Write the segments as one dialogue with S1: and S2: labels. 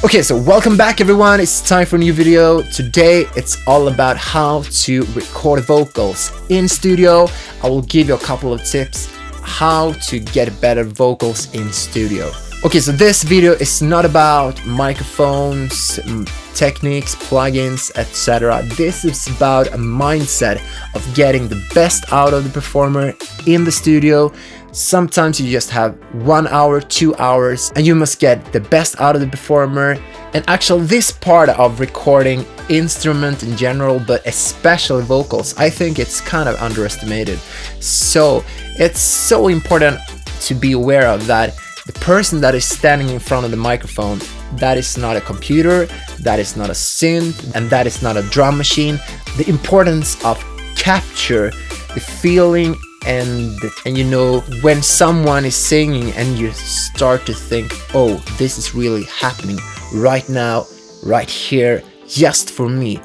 S1: Okay, so welcome back everyone, it's time for a new video. Today it's all about how to record vocals in studio. I will give you a couple of tips how to get better vocals in studio. Okay, so this video is not about microphones, techniques, plugins, etc. This is about a mindset of getting the best out of the performer in the studio. Sometimes you just have 1 hour, 2 hours, and you must get the best out of the performer. And actually this part of recording instrument in general, but especially vocals, I think it's kind of underestimated. So it's so important to be aware of that the person that is standing in front of the microphone, that is not a computer, that is not a synth, and that is not a drum machine. The importance of capture the feeling and you know, when someone is singing and you start to think, oh, this is really happening right now, right here, just for me.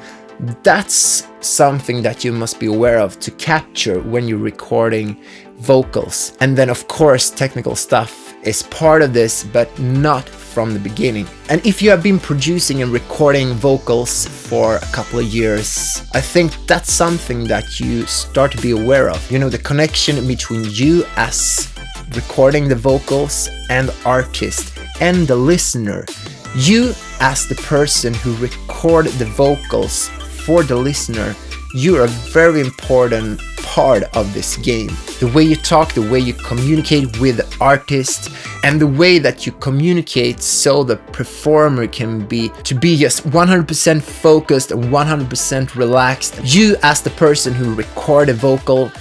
S1: That's something that you must be aware of to capture when you're recording vocals. And then of course technical stuff is part of this, but not from the beginning. And if you have been producing and recording vocals for a couple of years, I think that's something that you start to be aware of. You know, the connection between you as recording the vocals and the artist and the listener. You as the person who record the vocals for the listener, you're a very important part of this game. The way you talk, the way you communicate with the artist, and the way that you communicate so the performer can be just 100% focused and 100% relaxed. You as the person who record a vocal,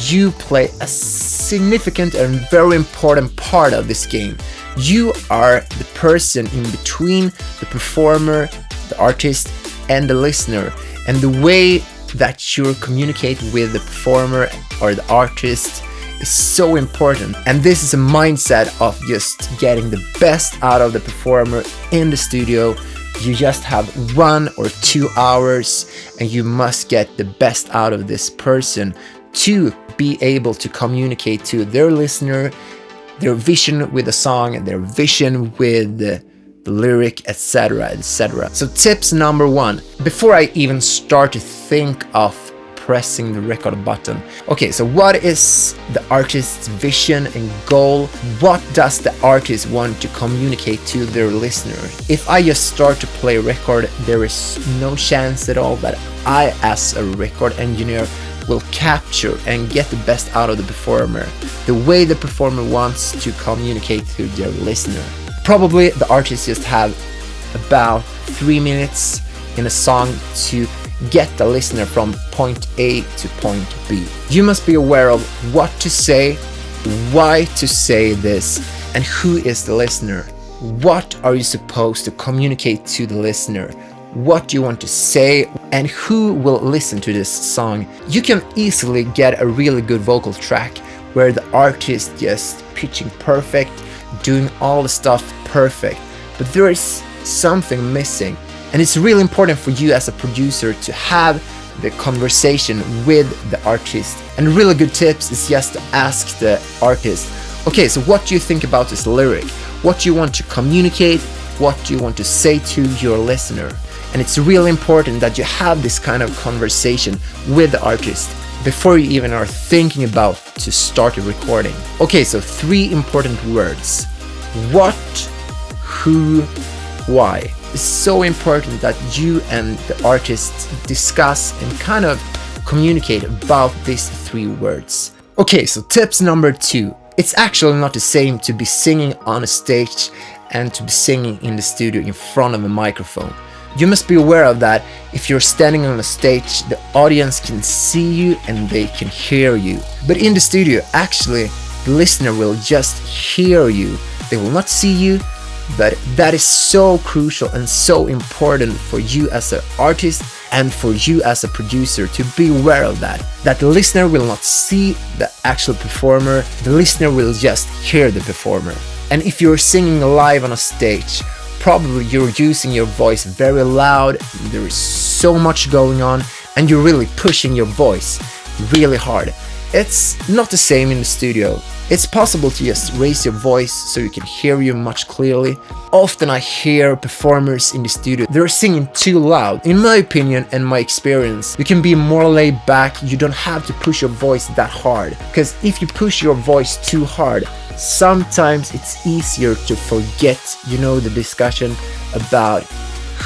S1: you play a significant and very important part of this game. You are the person in between the performer, the artist, and the listener. And the way that you communicate with the performer or the artist is so important. And this is a mindset of just getting the best out of the performer in the studio. You just have 1 or 2 hours and you must get the best out of this person to be able to communicate to their listener, their vision with the song, their vision with the lyric, etc, etc. So tips number 1, before I even start to think of pressing the record button. Okay, so what is the artist's vision and goal? What does the artist want to communicate to their listener? If I just start to play a record, there is no chance at all that I as a record engineer will capture and get the best out of the performer, the way the performer wants to communicate to their listener. Probably the artist just have about 3 minutes in a song to get the listener from point A to point B. You must be aware of what to say, why to say this, and who is the listener. What are you supposed to communicate to the listener? What do you want to say, and who will listen to this song? You can easily get a really good vocal track where the artist just pitching perfect, doing all the stuff perfect, but there is something missing. And it's really important for you as a producer to have the conversation with the artist. And really good tips is just to ask the artist, okay, so what do you think about this lyric? What do you want to communicate? What do you want to say to your listener? And it's really important that you have this kind of conversation with the artist before you even are thinking about to start a recording. Okay, so 3 important words. What, who, why. It's so important that you and the artist discuss and kind of communicate about these 3 words. Okay, so tips number 2. It's actually not the same to be singing on a stage and to be singing in the studio in front of a microphone. You must be aware of that. If you're standing on a stage, the audience can see you and they can hear you. But in the studio, actually, the listener will just hear you. They will not see you, but that is so crucial and so important for you as an artist and for you as a producer to be aware of that. That the listener will not see the actual performer, the listener will just hear the performer. And if you're singing live on a stage, probably you're using your voice very loud, there is so much going on, and you're really pushing your voice really hard. It's not the same in the studio. It's possible to just raise your voice so you can hear you much clearly. Often I hear performers in the studio, they're singing too loud. In my opinion and my experience, you can be more laid back. You don't have to push your voice that hard, because if you push your voice too hard, sometimes it's easier to forget, the discussion about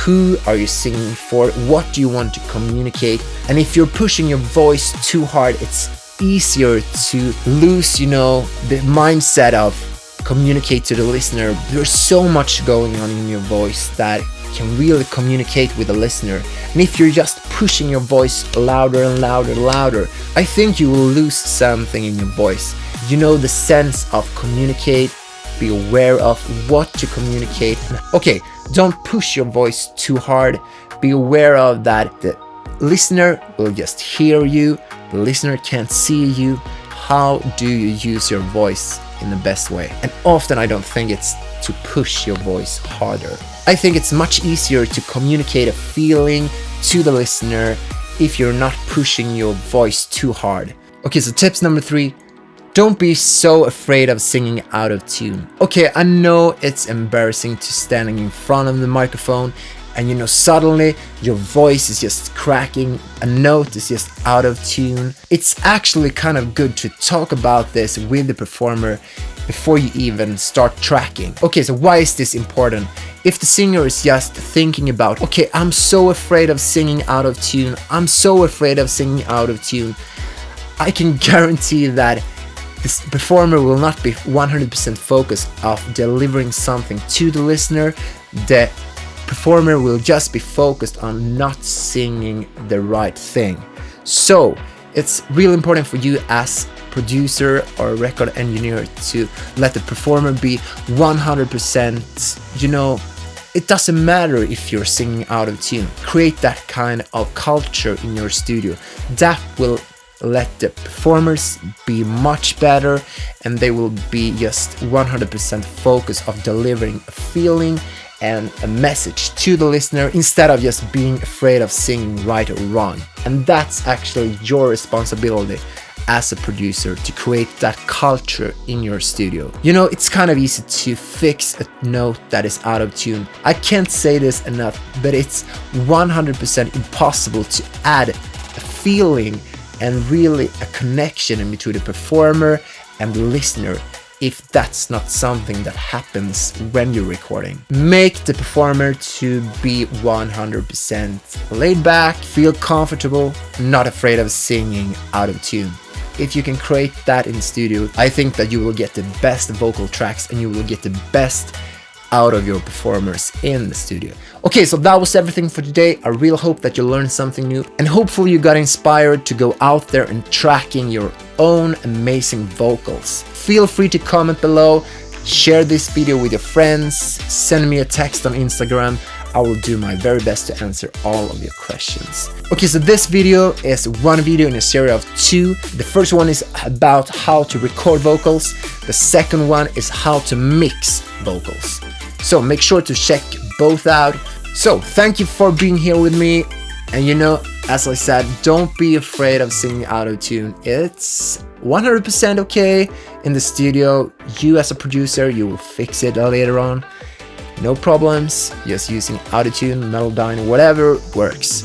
S1: who are you singing for, what do you want to communicate. And if you're pushing your voice too hard, it's easier to lose, the mindset of communicate to the listener. There's so much going on in your voice that can really communicate with the listener. And if you're just pushing your voice louder and louder, I think you will lose something in your voice. The sense of communicate, be aware of what to communicate. Okay, don't push your voice too hard. Be aware of that the listener will just hear you. The listener can't see you. How do you use your voice in the best way? And often I don't think it's to push your voice harder. I think it's much easier to communicate a feeling to the listener if you're not pushing your voice too hard. Okay, so tips number 3. Don't be so afraid of singing out of tune. Okay, I know it's embarrassing to standing in front of the microphone and suddenly your voice is just cracking, a note is just out of tune. It's actually kind of good to talk about this with the performer before you even start tracking. Okay, so why is this important? If the singer is just thinking about, okay, I'm so afraid of singing out of tune, I can guarantee that this performer will not be 100% focused of delivering something to the listener. The performer will just be focused on not singing the right thing. So it's really important for you as producer or record engineer to let the performer be 100%, it doesn't matter if you're singing out of tune. Create that kind of culture in your studio. That will let the performers be much better, and they will be just 100% focused of delivering a feeling and a message to the listener instead of just being afraid of singing right or wrong. And that's actually your responsibility as a producer to create that culture in your studio. It's kind of easy to fix a note that is out of tune. I can't say this enough, but it's 100% impossible to add a feeling and really a connection in between the performer and the listener if that's not something that happens when you're recording. Make the performer to be 100% laid back, feel comfortable, not afraid of singing out of tune. If you can create that in the studio, I think that you will get the best vocal tracks and you will get the best out of your performers in the studio. Okay, so that was everything for today. I really hope that you learned something new, and hopefully you got inspired to go out there and tracking your own amazing vocals. Feel free to comment below, share this video with your friends, send me a text on Instagram. I will do my very best to answer all of your questions. Okay, so this video is one video in a series of 2. The first one is about how to record vocals. The second one is how to mix vocals. So make sure to check both out. So thank you for being here with me. And as I said, don't be afraid of singing out of tune. It's 100% okay in the studio. You as a producer, you will fix it later on. No problems, just using autotune, melodyne, whatever works.